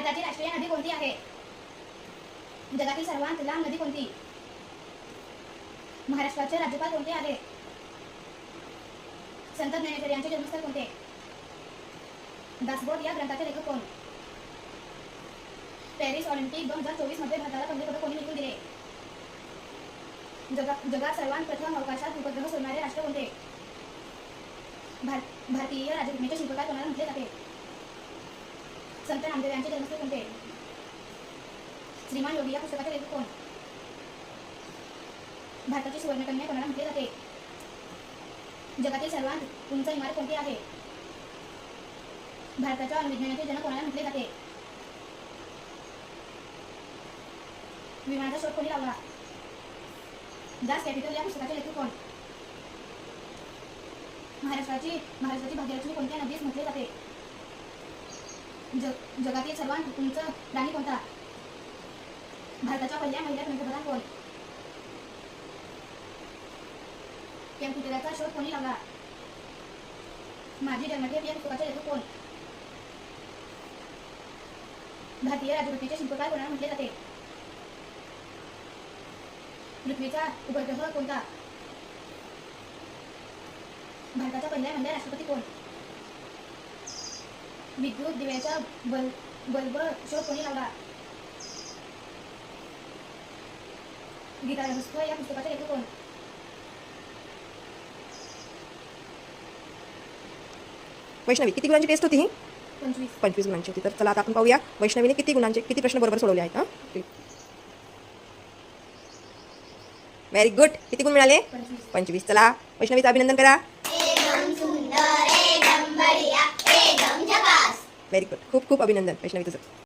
भारताची राष्ट्रीय नदी कोणती आहे? जगातील सर्वात लांब नदी कोणती? महाराष्ट्राचे राज्यपाल कोणते आहेत? संत ज्ञानेश्वर यांचे जन्मस्थळ कोणते? दासबोध या ग्रंथाचे लेखक कोण? पॅरिस ऑलिम्पिक 2024 मध्ये भारताला पहिले पदक कोणी मिळवून दिले? जगात सर्वात प्रथम अवकाशात उपग्रह सोडणारे राष्ट्र कोणते? भारतीय राज्यघटनेचे शिल्पकार कोणाला म्हटले जाते? संत नामदेव यांचे जन्मस्थळ कोणते? श्रीमान योगी या पुस्तकाचे लेखक कोण? भारताची सुवर्णकन्या कोणाला म्हटले जाते? जगातील सर्वात उंच इमारत कोणती आहे? भारताच्या अणुविज्ञानाचे जनक कोणाला म्हटले जाते? विमानाचा शोध कोणी लावला? दास कॅपिटल या पुस्तकाचे लेखक कोण? महाराष्ट्राची भाग्यलक्ष्मी कोणत्या नदीस म्हटले जाते? जगातील सर्वात उंच प्राणी कोणता? भारताच्या पहिल्या महिला पंतप्रधान कोण? कॅम्प्युटरचा शोध कोणी लावला? माझी जन्मठेप या पुस्तकाचे लेखक कोण? भारतीय राज्यघटनेचे शिल्पकार कोणाला म्हटले जाते? पृथ्वीचा उपग्रह कोणता? भारताच्या पहिल्या महिला राष्ट्रपती कोण? विद्युत दिव्याचा बल्ब शोध कोणी लावला? गीता रहस्य या पुस्तकाचे लेखक कोण? वैष्णवी, किती गुणांची टेस्ट होती ही? 25 गुणांची होती. तर चला आता आपण पाहूया वैष्णवीने किती प्रश्न बरोबर सोडवले आहेत. Very good. किती गुण मिळाले? 25. चला वैष्णवीचं अभिनंदन करा. एकदम सुंदर, एकदम बढिया, एकदम झकास. Very good. खूप खूप अभिनंदन वैष्णवी तुझं.